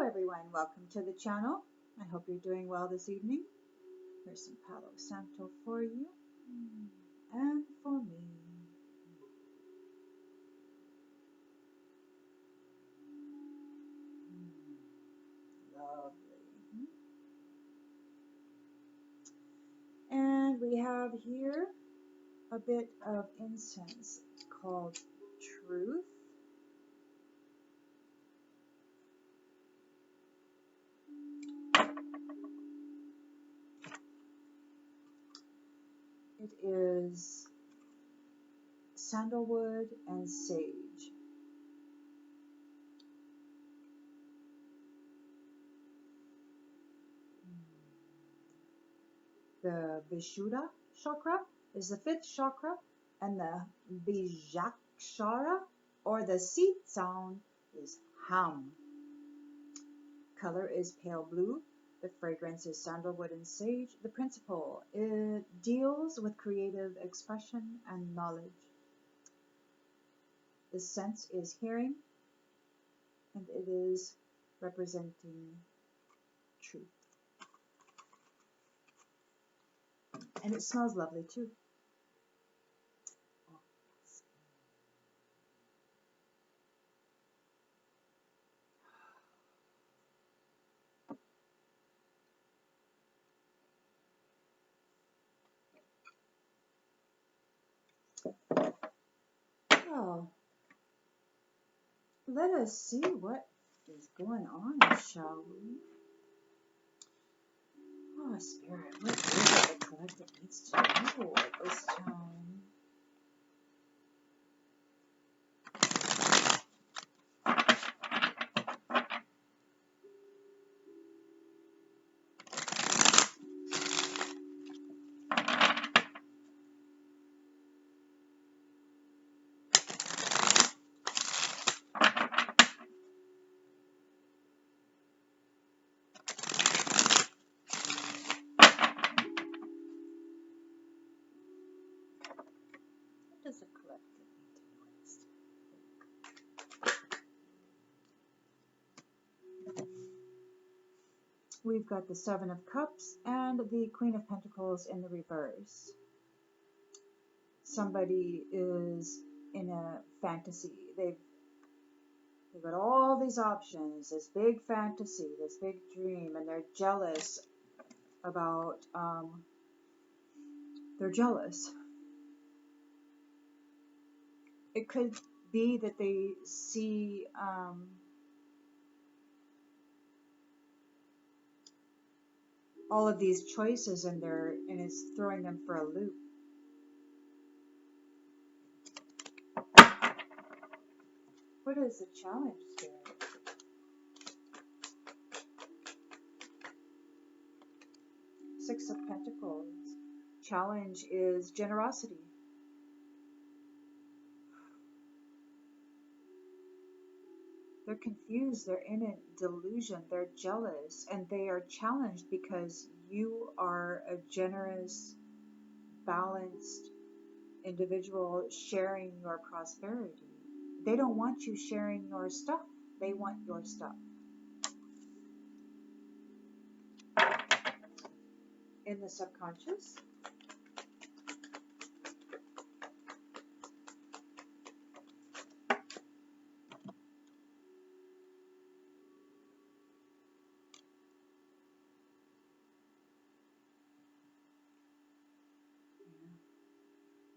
everyone, welcome to the channel. I hope you're doing well this evening. Here's some Palo Santo for you and for me. Lovely. And we have here a bit of incense called Truth. It is sandalwood and sage. The Vishuddha chakra is the 5th chakra, and the Bijakshara, or the seat sound, is Ham. Color is pale blue. The fragrance is sandalwood and sage. The principle, it deals with creative expression and knowledge. The sense is hearing, and it is representing truth. And it smells lovely too. Oh, let us see what is going on, shall we? Oh, Spirit, what is it the collective needs to know at this time? What does the collective need to know? We've got the 7 of Cups and the Queen of Pentacles in the reverse. Somebody is in a fantasy. They've got all these options, this big fantasy, this big dream, and they're jealous about, they're jealous. It could be that they see, all of these choices and it's throwing them for a loop. What is the challenge, Spirit? Six of Pentacles. Challenge is generosity. They're confused, they're in a delusion, they're jealous, and they are challenged because you are a generous, balanced individual sharing your prosperity. They don't want you sharing your stuff, they want your stuff. In the subconscious,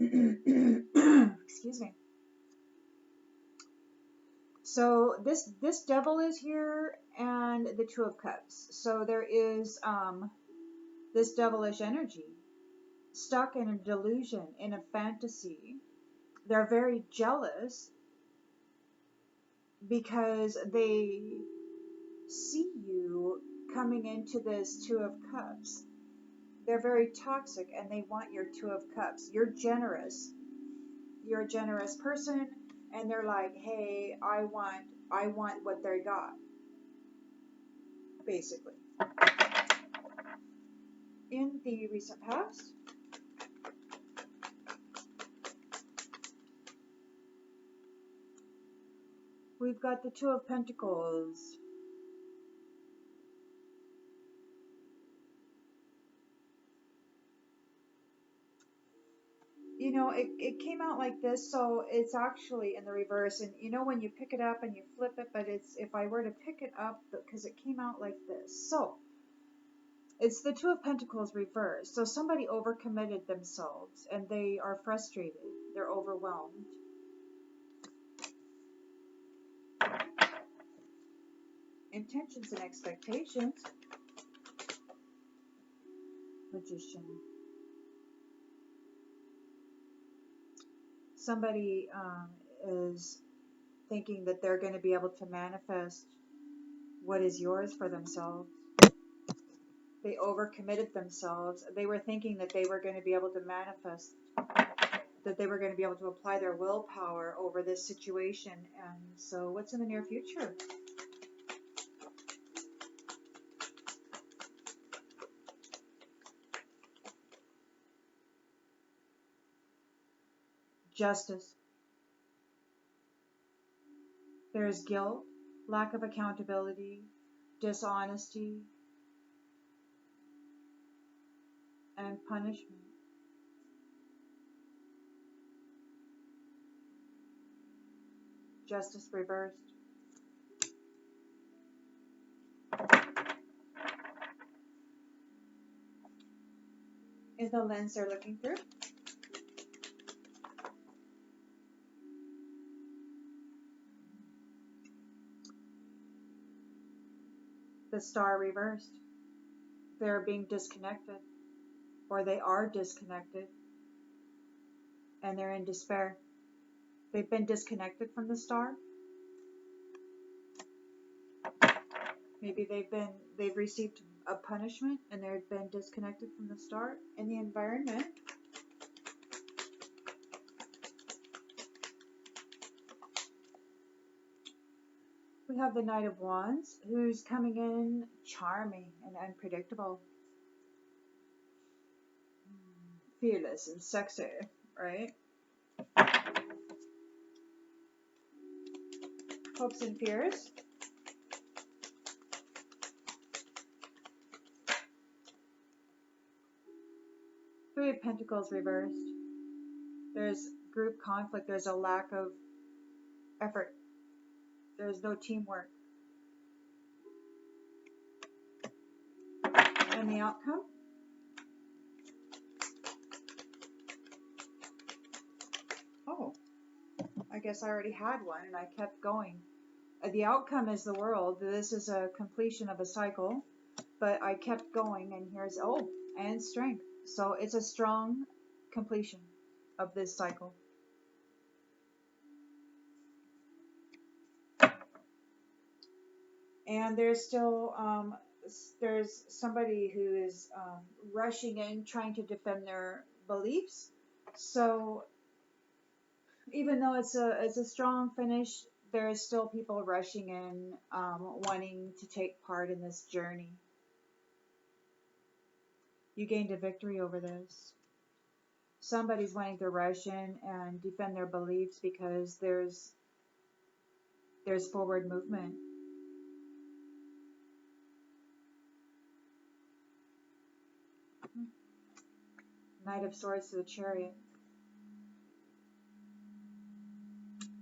excuse me. So this devil is here, and the 2 of Cups. So there is this devilish energy stuck in a delusion, in a fantasy. They're very jealous because they see you coming into this 2 of Cups. They're very toxic and they want your 2 of Cups. You're generous. You're a generous person, and they're like, hey, I want what they got, basically. In the recent past, we've got the 2 of Pentacles. you know, it came out like this, so it's actually in the reverse. And you know, when you pick it up and you flip it, but it's, if I were to pick it up, because it came out like this. So it's the Two of Pentacles reversed. So somebody overcommitted themselves and they are frustrated. They're overwhelmed. Intentions and expectations. Magician. Somebody is thinking that they're going to be able to manifest what is yours for themselves. They overcommitted themselves. They were thinking that they were going to be able to manifest, that they were going to be able to apply their willpower over this situation. And so what's in the near future? Justice. There's guilt, lack of accountability, dishonesty, and punishment. Justice reversed. Is the lens they're looking through? The Star reversed. They're being disconnected, or they are disconnected, and they're in despair. They've been disconnected from the Star. Maybe they've received a punishment and they've been disconnected from the Star in the environment. We have the Knight of Wands, who's coming in charming and unpredictable. Fearless and sexy, right? Hopes and fears. Three of Pentacles reversed. There's group conflict. There's a lack of effort. There's no teamwork. And the outcome? Oh, I guess I already had one and I kept going. The outcome is the World. This is a completion of a cycle, but I kept going, and here's, oh, and Strength. So it's a strong completion of this cycle. And there's still, there's somebody who is rushing in, trying to defend their beliefs. So even though it's a strong finish, there is still people rushing in, wanting to take part in this journey. You gained a victory over this. Somebody's wanting to rush in and defend their beliefs because there's forward movement. Knight of Swords to the Chariot.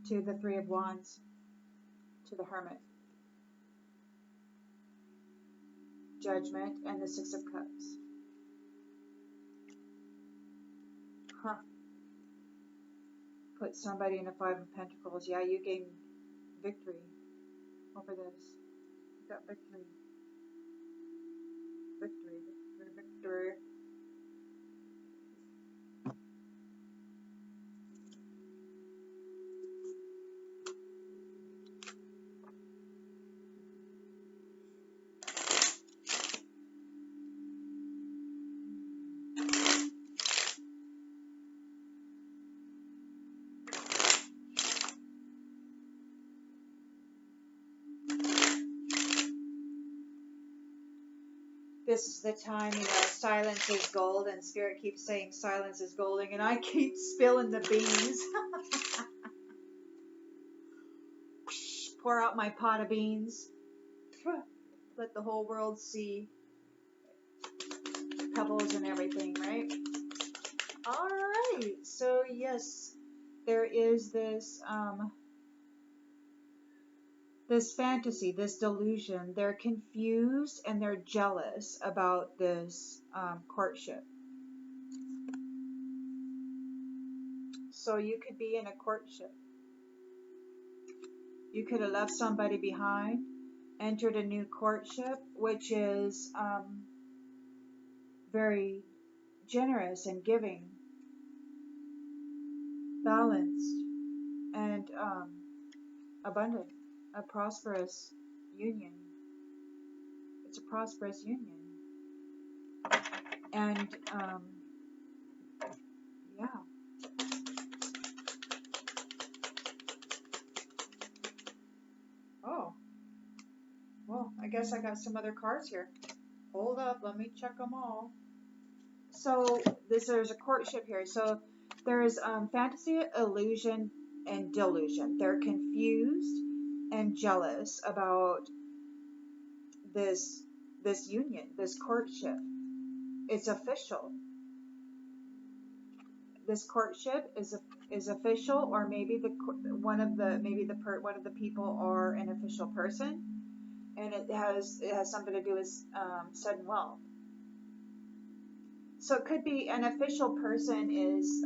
To the Three of Wands. To the Hermit. Judgment and the Six of Cups. Huh. Put somebody in a Five of Pentacles. Yeah, you gain victory over this. You got victory. Victory, victory, victory. This is the time, you know, silence is gold, and Spirit keeps saying silence is golden, and I keep spilling the beans. Pour out my pot of beans. Let the whole world see. Pebbles and everything, right? All right. So yes, there is this this fantasy, this delusion. They're confused and they're jealous about this courtship. So you could be in a courtship. You could have left somebody behind, entered a new courtship, which is very generous and giving, balanced, and abundant, a prosperous union. It's a prosperous union. And yeah. Oh, well, I guess I got some other cards here. Hold up, let me check them all. So there's a courtship here. So there's fantasy, illusion, and delusion. They're confused and jealous about this union, this courtship. It's official. This courtship is official, or maybe one of the people are an official person, and it has something to do with sudden wealth. So it could be an official person is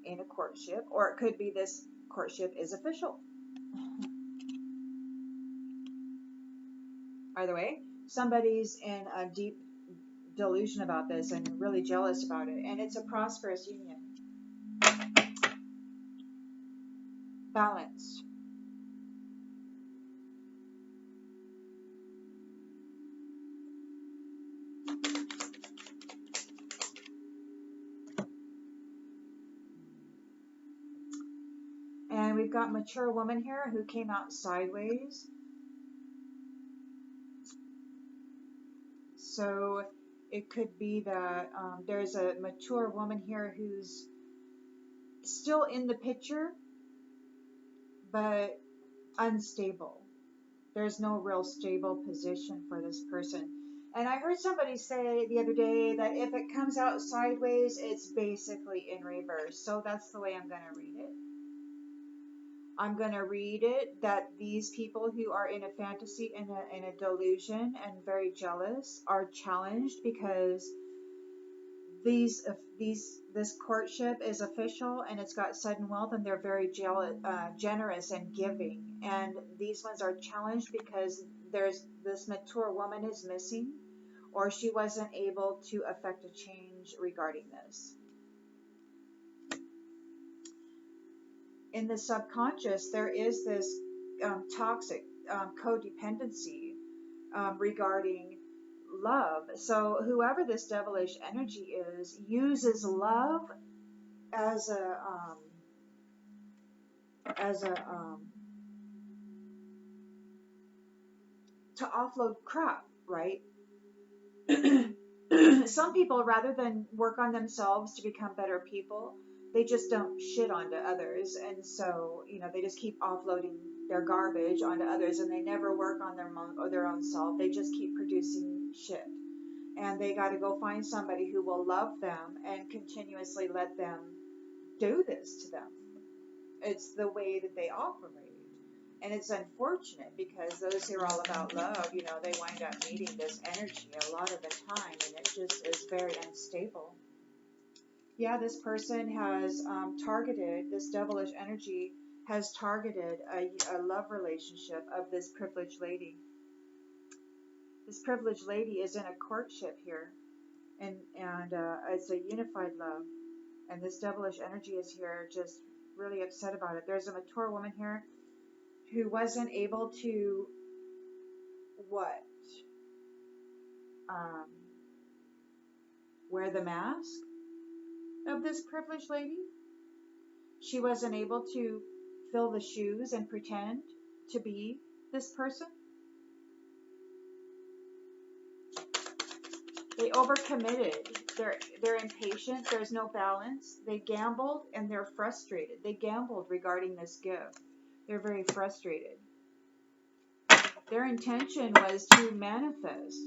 in a courtship, or it could be this courtship is official. Either way, somebody's in a deep delusion about this and really jealous about it, and it's a prosperous union. Balanced. And we've got mature woman here who came out sideways. So it could be that there's a mature woman here who's still in the picture, but unstable. There's no real stable position for this person. And I heard somebody say the other day that if it comes out sideways, it's basically in reverse. So that's the way I'm going to read it. I'm going to read it that these people who are in a fantasy, in a delusion, and very jealous are challenged because this courtship is official and it's got sudden wealth, and they're very generous and giving. And these ones are challenged because there's this mature woman is missing, or she wasn't able to affect a change regarding this. In the subconscious, there is this toxic codependency regarding love. So whoever this devilish energy is uses love as a to offload crap, right? Some people, rather than work on themselves to become better people, they just dump shit onto others, and so they just keep offloading their garbage onto others, and they never work on their own self. They just keep producing shit, and they got to go find somebody who will love them and continuously let them do this to them. It's the way that they operate. And it's unfortunate because those who are all about love, they wind up needing this energy a lot of the time, and it just is very unstable. Yeah, this person has targeted, this devilish energy has targeted a love relationship of this privileged lady. This privileged lady is in a courtship here, and it's a unified love. And this devilish energy is here just really upset about it. There's a mature woman here who wasn't able to wear the mask of this privileged lady. She wasn't able to fill the shoes and pretend to be this person. They overcommitted. They're impatient. There's no balance. They gambled and they're frustrated. They gambled regarding this gift. They're very frustrated. Their intention was to manifest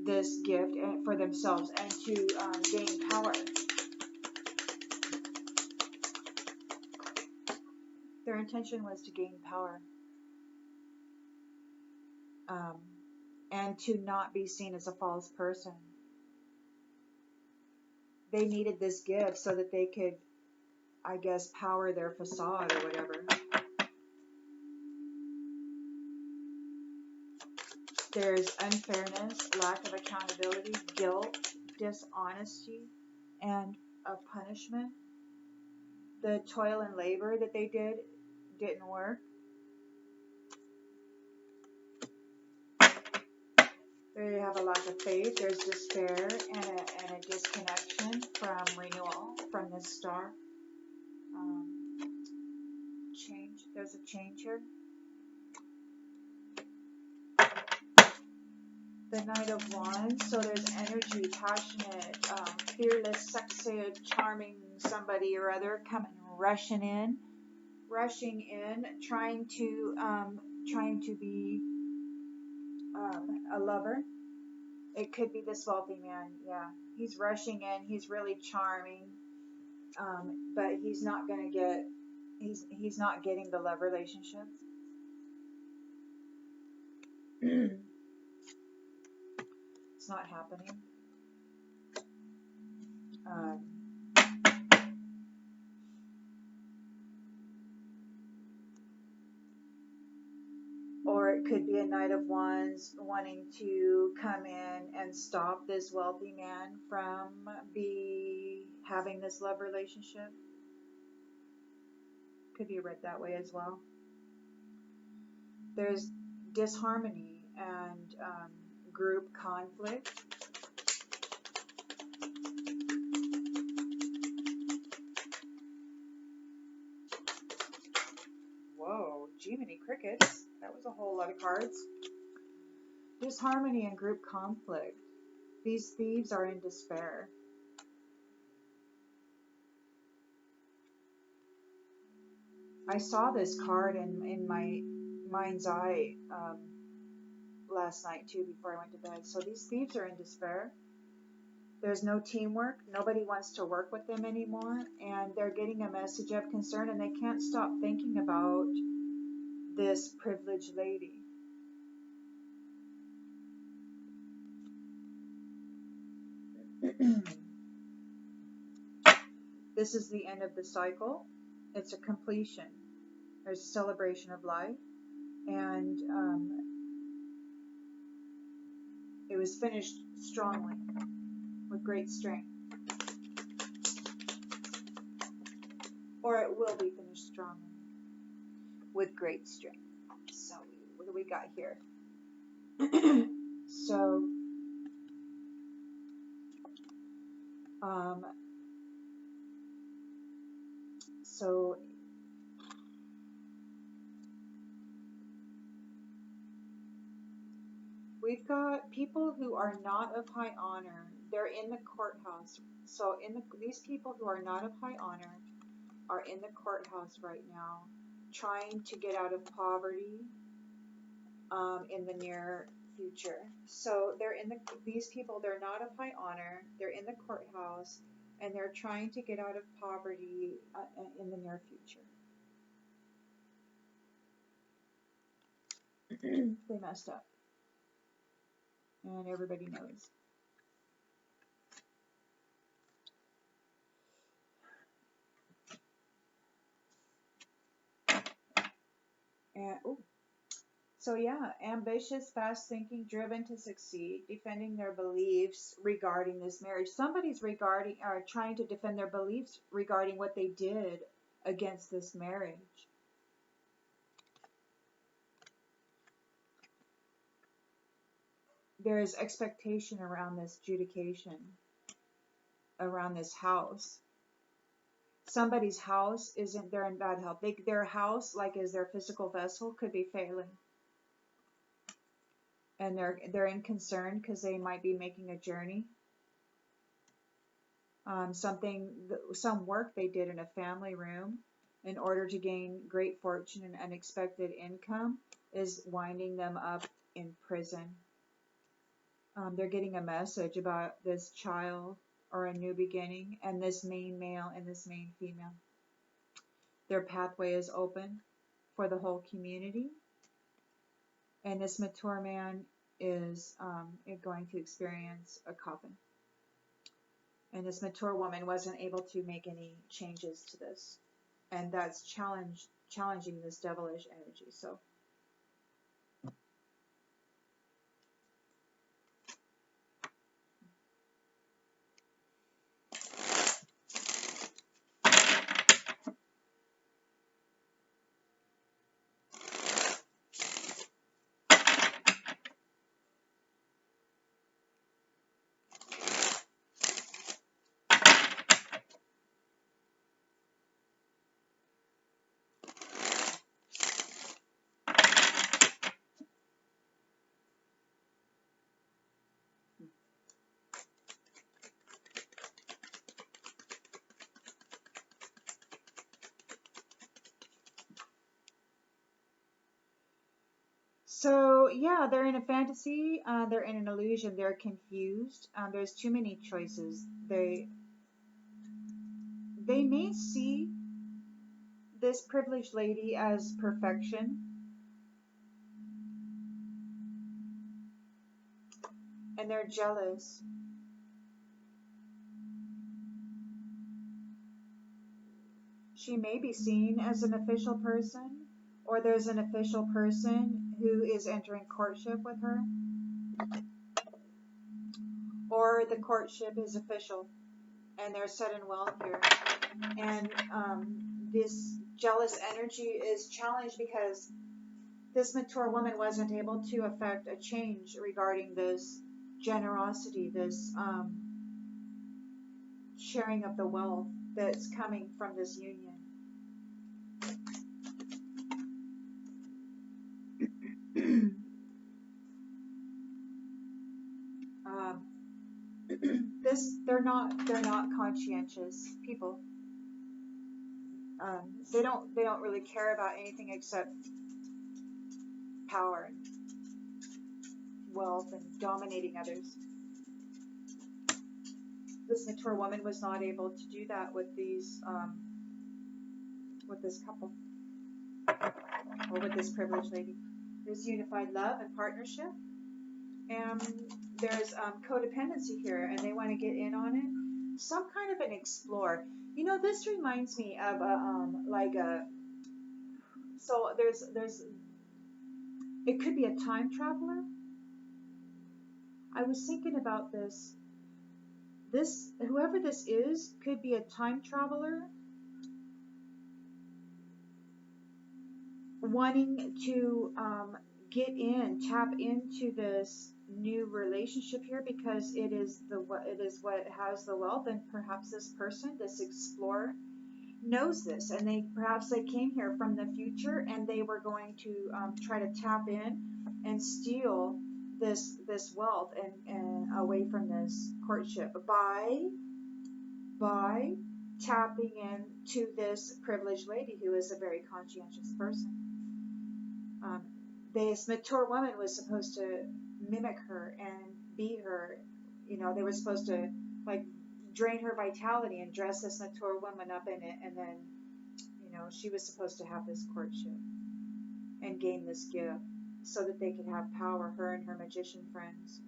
this gift for themselves and to gain power. Their intention was to gain power, and to not be seen as a false person. They needed this gift so that they could, I guess, power their facade or whatever. There's unfairness, lack of accountability, guilt, dishonesty, and a punishment. The toil and labor that they didn't work. There you have a lack of faith. There's despair and a disconnection from renewal, from this star. Change. There's a change here. The Knight of Wands. So there's energy, passionate, fearless, sexy, charming somebody or other coming rushing in, trying to be a lover. It could be this wealthy man. Yeah, he's rushing in. He's really charming, but he's not gonna get. He's not getting the love relationship. It's not happening. Or it could be a Knight of Wands wanting to come in and stop this wealthy man from having this love relationship. Could be read that way as well. There's disharmony and group conflict. Whoa, Jiminy Crickets. That was a whole lot of cards. Disharmony and group conflict. These thieves are in despair. I saw this card in my mind's eye last night too before I went to bed. So these thieves are in despair. There's no teamwork. Nobody wants to work with them anymore. And they're getting a message of concern and they can't stop thinking about this privileged lady. This is the end of the cycle. It's a completion. There's a celebration of life. And it was finished strongly, with great strength. Or it will be finished strongly, with great strength. So, what do we got here? So we've got people who are not of high honor. They're in the courthouse. So these people who are not of high honor are in the courthouse right now, trying to get out of poverty in the near future. So these people, they're not of high honor. They're in the courthouse, and they're trying to get out of poverty in the near future. They messed up. And everybody knows. And, so yeah, ambitious, fast thinking, driven to succeed, defending their beliefs regarding this marriage. Somebody's trying to defend their beliefs regarding what they did against this marriage. There is expectation around this adjudication, around this house. Somebody's house they're in bad health. Their house, like as their physical vessel, could be failing. And they're in concern because they might be making a journey. Some work they did in a family room in order to gain great fortune and unexpected income is winding them up in prison. They're getting a message about this child or a new beginning, and this main male and this main female. Their pathway is open for the whole community. And this mature man is going to experience a coffin. And this mature woman wasn't able to make any changes to this. And that's challenging this devilish energy. So So yeah, they're in a fantasy. They're in an illusion. They're confused. There's too many choices. They may see this privileged lady as perfection, and they're jealous. She may be seen as an official person, or there's an official person who is entering courtship with her, or the courtship is official and they're set in wealth here. And this jealous energy is challenged because this mature woman wasn't able to affect a change regarding this generosity, this sharing of the wealth that's coming from this union. They're not conscientious people. They don't really care about anything except power and wealth and dominating others. This mature woman was not able to do that with this couple, or with this privileged lady. There's unified love and partnership, and there's codependency here, and they want to get in on it. Some kind of an explorer. You know, this reminds me of so there's it could be a time traveler. I was thinking about this. Whoever this is could be a time traveler wanting to tap into this new relationship here because it is what has the wealth, and perhaps this person, this explorer, knows this, and perhaps they came here from the future and they were going to try to tap in and steal this wealth and away from this courtship by tapping into this privileged lady who is a very conscientious person. This mature woman was supposed to mimic her and be her. You know, they were supposed to like drain her vitality and dress this mature woman up in it, and then, you know, she was supposed to have this courtship and gain this gift so that they could have power, her and her magician friends,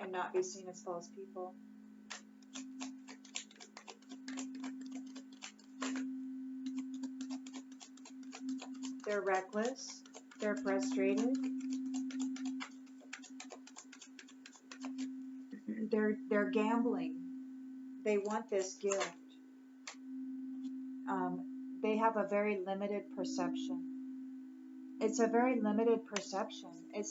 and not be seen as false people. They're reckless. They're frustrated. They're gambling. They want this gift. They have a very limited perception. It's a very limited perception. They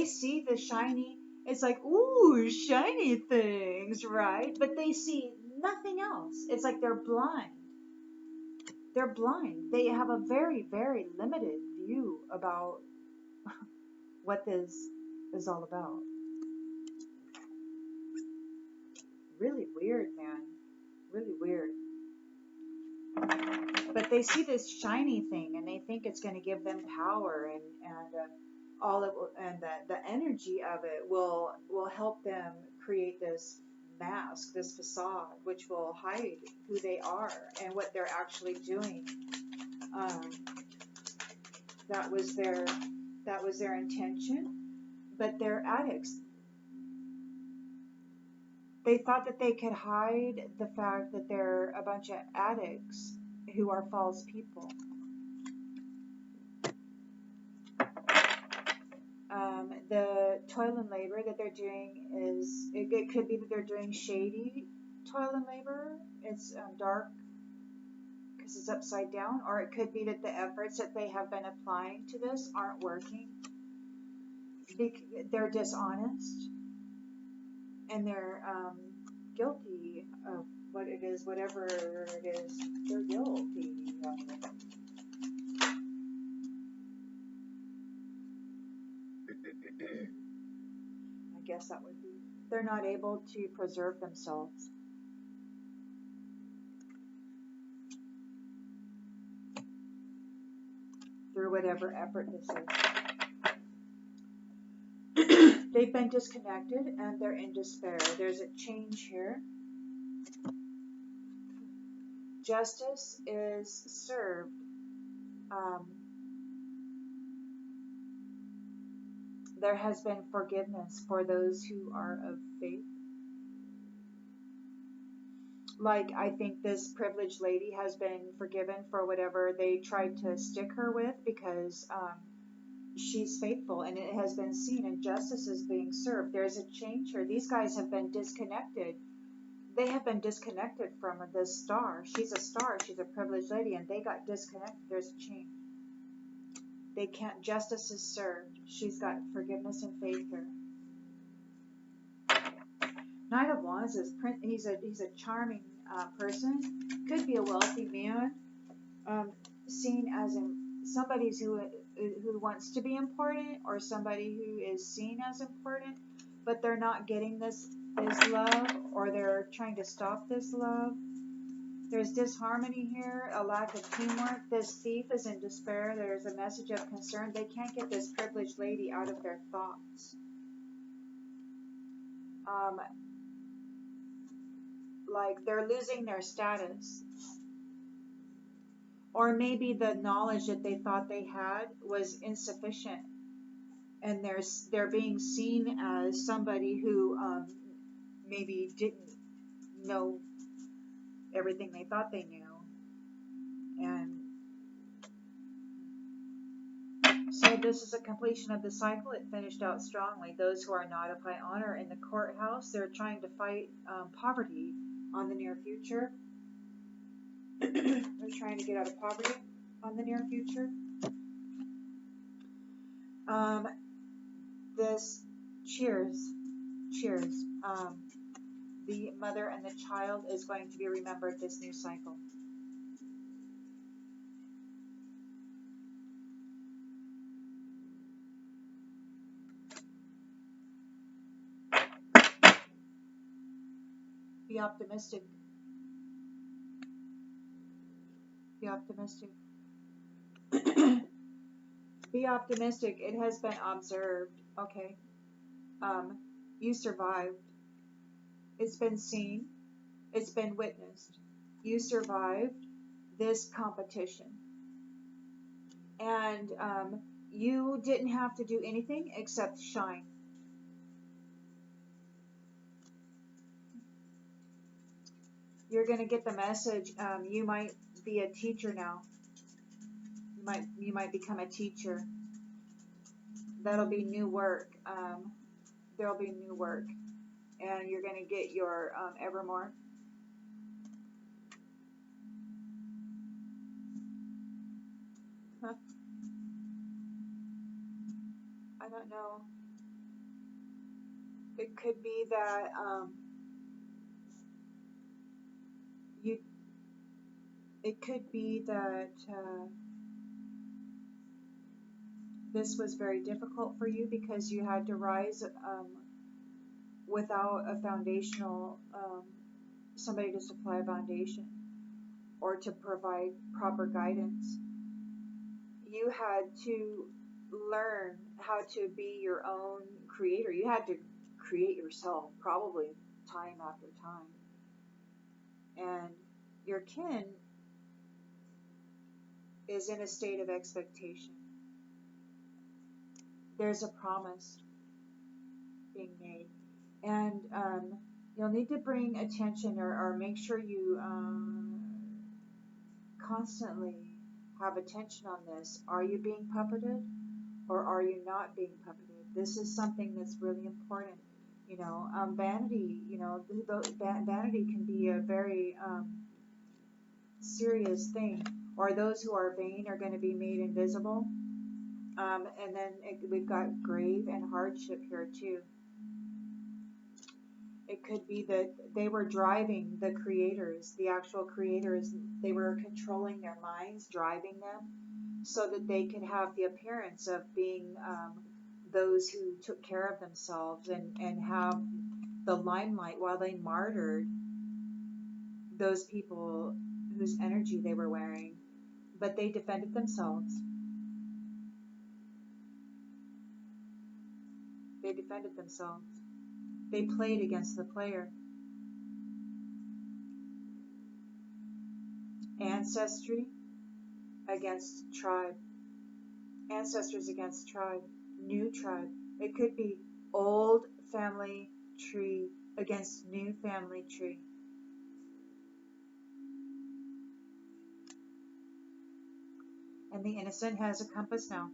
see the shiny. It's like, ooh, shiny things, right? But they see nothing else. It's like they're blind. They're blind. They have a very, very limited view about what this is all about. Really weird, man. Really weird. But they see this shiny thing and they think it's going to give them power, and all it will, and the energy of it will help them create this mask, this facade, which will hide who they are and what they're actually doing. Um, that was their intention. But they're addicts. They thought that they could hide the fact that they're a bunch of addicts who are false people. The toil and labor that they're doing is, it could be that they're doing shady toil and labor. It's dark because it's upside down, or it could be that the efforts that they have been applying to this aren't working. They're dishonest, and they're guilty of what it is, whatever it is, they're guilty of it. I guess that would be, they're not able to preserve themselves. Through whatever effort this is. They've been disconnected and they're in despair. There's a change here. Justice is served. There has been forgiveness for those who are of faith. Like, I think this privileged lady has been forgiven for whatever they tried to stick her with, because she's faithful and it has been seen, and justice is being served. There's a change here. These guys have been disconnected. They have been disconnected from this star. She's a star. She's a privileged lady, and they got disconnected. There's a change. They can't. Justice is served. She's got forgiveness and faith here. Knight of Wands is he's a charming person. Could be a wealthy man, seen as somebody who wants to be important, or somebody who is seen as important, but they're not getting this love, or they're trying to stop this love. There's disharmony here, a lack of teamwork. This thief is in despair. There's a message of concern. They can't get this privileged lady out of their thoughts. Like, they're losing their status. Or maybe the knowledge that they thought they had was insufficient, and they're being seen as somebody who maybe didn't know everything they thought they knew. And so this is a completion of the cycle. It finished out strongly. Those who are not of high honor in the courthouse, they're trying to fight poverty on the near future. They're trying to get out of poverty on the near future. This cheers. The mother and the child is going to be remembered this new cycle. Be optimistic. Be optimistic. Be optimistic. It has been observed. Okay. You survived. It's been seen. It's been witnessed. You survived this competition. And you didn't have to do anything except shine. You're going to get the message. You might be a teacher now. You might become a teacher. That'll be new work. There'll be new work, and you're going to get your Evermore. Huh? I don't know. It could be that It could be that this was very difficult for you because you had to rise without a foundational, somebody to supply a foundation or to provide proper guidance. You had to learn how to be your own creator. You had to create yourself, probably. time after time. And your kin is in a state of expectation. There's a promise being made. And you'll need to bring attention, or make sure you constantly have attention on this. Are you being puppeted, or are you not being puppeted? This is something that's really important. Vanity, vanity can be a very serious thing. Or those who are vain are going to be made invisible. And then we've got grave and hardship here too. It could be that they were driving the creators, the actual creators. They were controlling their minds, driving them, so that they could have the appearance of being those who took care of themselves, and have the limelight, while they martyred those people whose energy they were wearing. But they defended themselves. They defended themselves. They played against the player. Ancestry against tribe. Ancestors against tribe. New tribe. It could be old family tree against new family tree. And the innocent has a compass now.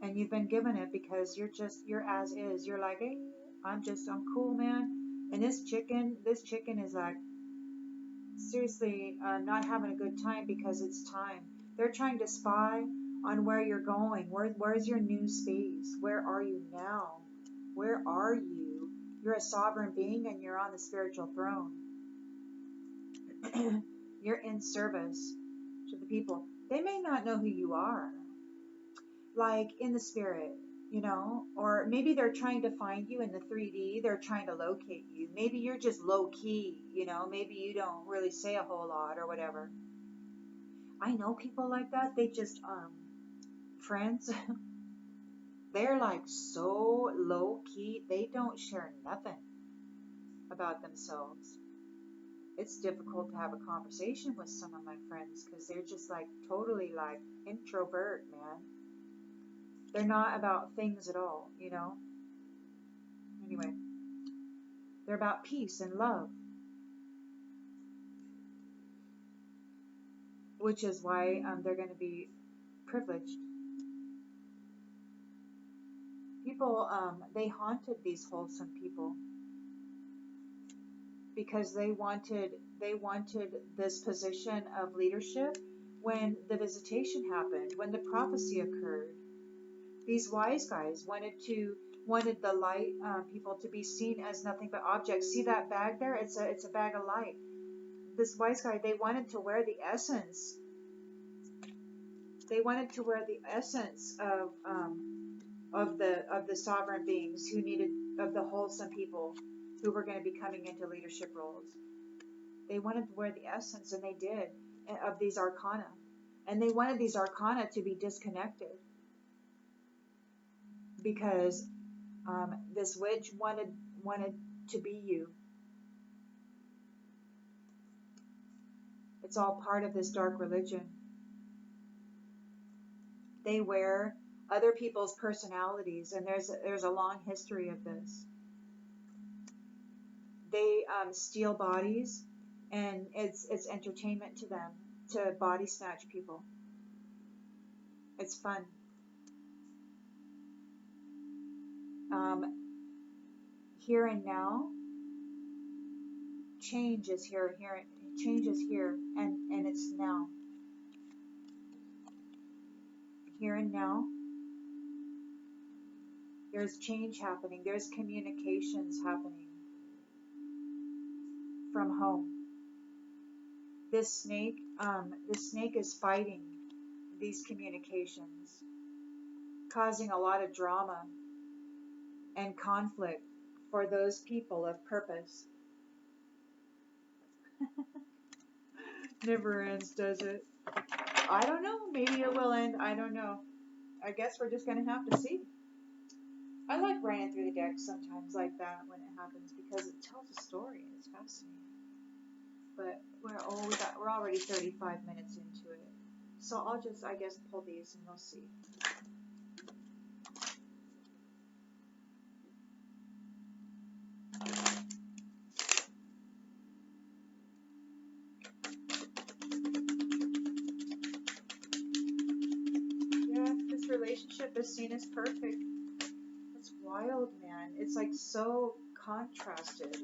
And you've been given it because you're as is. You're like, hey, I'm cool, man. And this chicken is like, seriously, not having a good time because it's time. They're trying to spy on where you're going. Where's your new space? Where are you now? Where are you? You're a sovereign being, and you're on the spiritual throne. You're in service to the people. They may not know who you are, like in the spirit, or maybe they're trying to find you in the 3D. They're trying to locate you. Maybe you're just low key, maybe you don't really say a whole lot or whatever. I know people like that. They just, friends, they're like so low key. They don't share nothing about themselves. It's difficult to have a conversation with some of my friends because they're just like totally like introvert, man. They're not about things at all, Anyway, they're about peace and love, which is why they're going to be privileged. People, they haunted these wholesome people because they wanted this position of leadership when the visitation happened, when the prophecy occurred. These wise guys wanted the light people to be seen as nothing but objects. See that bag there? It's a bag of light. This wise guy, they wanted to wear the essence. They wanted to wear the essence of the sovereign beings of the wholesome people who were going to be coming into leadership roles. They wanted to wear the essence, and they did, of these arcana. And they wanted these arcana to be disconnected because this witch wanted to be you. It's all part of this dark religion. They wear other people's personalities, and there's a long history of this. They steal bodies, and it's entertainment to them to body snatch people. It's fun. Here and now, change is here, change is here, and it's now. Here and now, there's change happening. There's communications happening from home. This snake is fighting these communications, causing a lot of drama and conflict for those people of purpose. Never ends, does it? I don't know. Maybe it will end. I don't know. I guess we're just going to have to see. I like running through the deck sometimes like that when it happens because it tells a story and it's fascinating. But we're already 35 minutes into it. So I'll just, I guess, pull these and we'll see. Yeah, this relationship is seen as perfect. It's wild, man. It's like so contrasted.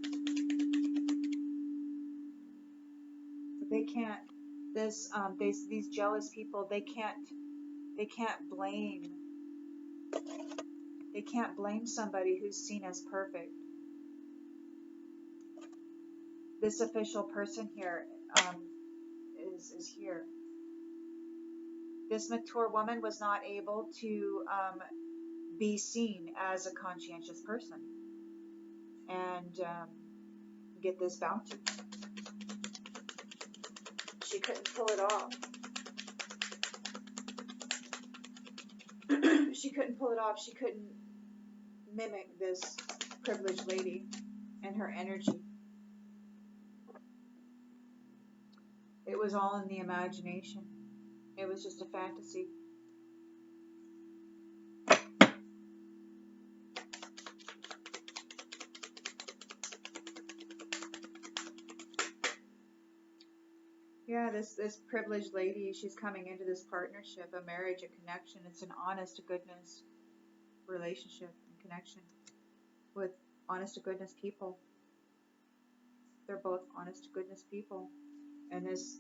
They can't. These jealous people. They can't blame. They can't blame somebody who's seen as perfect. This official person here is here. This mature woman was not able to be seen as a conscientious person and get this bounty. She couldn't pull it off. She couldn't pull it off. She couldn't mimic this privileged lady and her energy. It was all in the imagination. It was just a fantasy. Yeah, this privileged lady, she's coming into this partnership, a marriage, a connection. It's an honest to goodness relationship and connection with honest to goodness people. They're both honest to goodness people. And this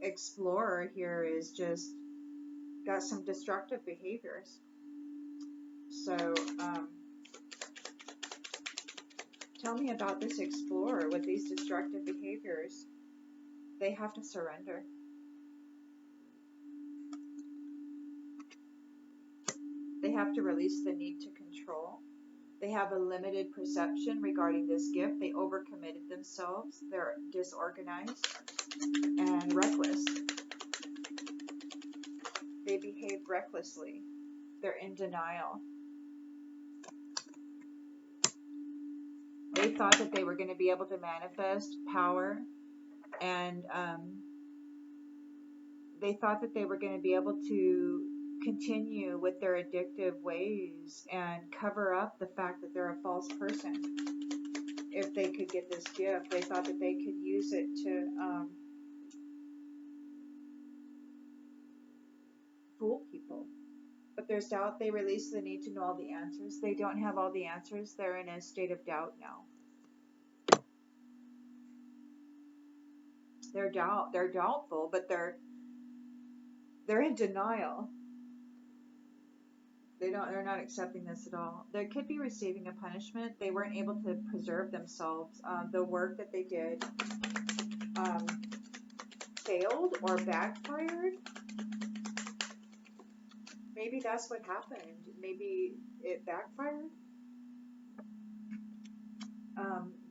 explorer here is just got some destructive behaviors. So tell me about this explorer with these destructive behaviors. They have to surrender. They have to release the need to control. They have a limited perception regarding this gift. They overcommitted themselves. They're disorganized and reckless. They behave recklessly. They're in denial. They thought that they were going to be able to manifest power, and they thought that they were going to be able to continue with their addictive ways and cover up the fact that they're a false person. If they could get this gift, they thought that they could use it to fool people. But there's doubt. They release the need to know all the answers. They don't have all the answers. They're in a state of doubt now. They're doubtful, but they're in denial. They're not accepting this at all. They could be receiving a punishment. They weren't able to preserve themselves. The work that they did failed or backfired. Maybe that's what happened. Maybe it backfired.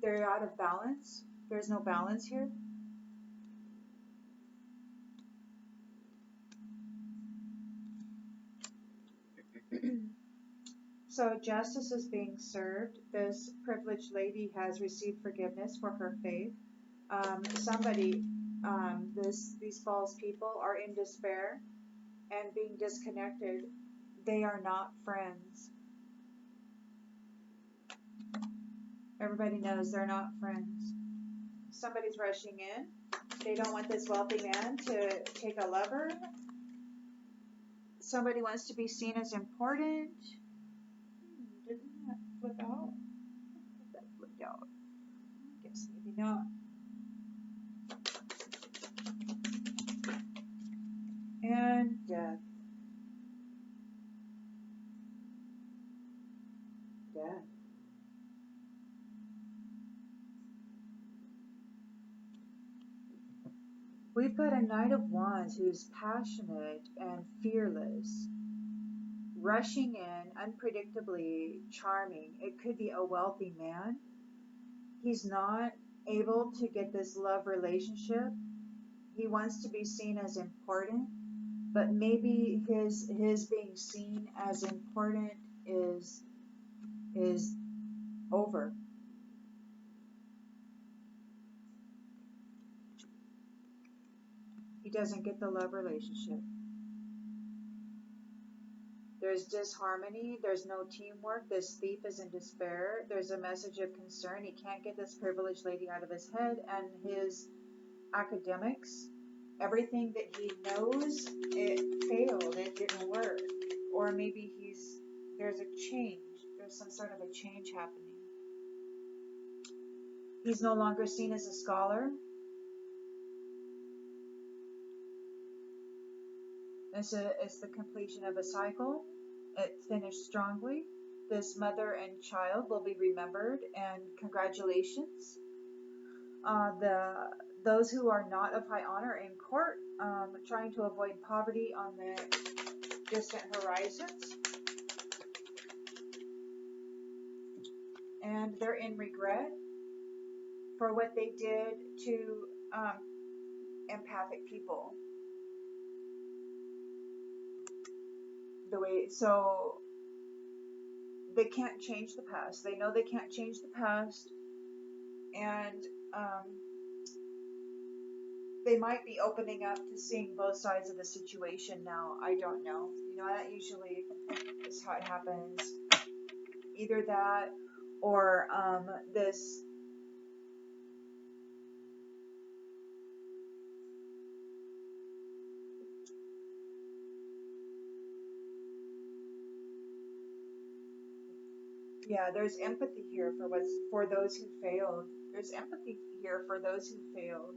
They're out of balance. There's no balance here. So justice is being served. This privileged lady has received forgiveness for her faith. These false people are in despair and being disconnected. They are not friends. Everybody knows they're not friends. Somebody's rushing in. They don't want this wealthy man to take a lover. Somebody wants to be seen as important. Didn't that flip out? That flipped out. I guess maybe not. And death. Death. We've got a Knight of Wands who's passionate and fearless, rushing in, unpredictably charming. It could be a wealthy man. He's not able to get this love relationship. He wants to be seen as important, but maybe his being seen as important is is over. He doesn't get the love relationship. There's disharmony. There's no teamwork. This thief is in despair. There's a message of concern. He can't get this privileged lady out of his head, and his academics, everything that he knows, it failed. It didn't work. Or maybe there's a change. There's some sort of a change happening. He's no longer seen as a scholar. It's the completion of a cycle. It finished strongly. This mother and child will be remembered, and congratulations. Those who are not of high honor in court, trying to avoid poverty on the distant horizons, and they're in regret for what they did to empathic people. So they can't change the past. They know they can't change the past, and they might be opening up to seeing both sides of the situation now. I don't know. That usually is how it happens. Either that or this. Yeah, there's empathy here for those who failed. There's empathy here for those who failed.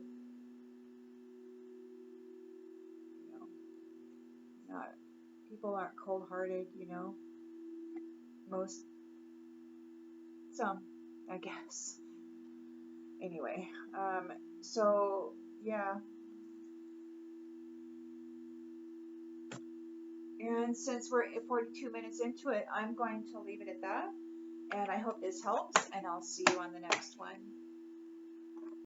People aren't cold-hearted, some, I guess. Anyway, so yeah. And since we're 42 minutes into it, I'm going to leave it at that. And I hope this helps, and I'll see you on the next one.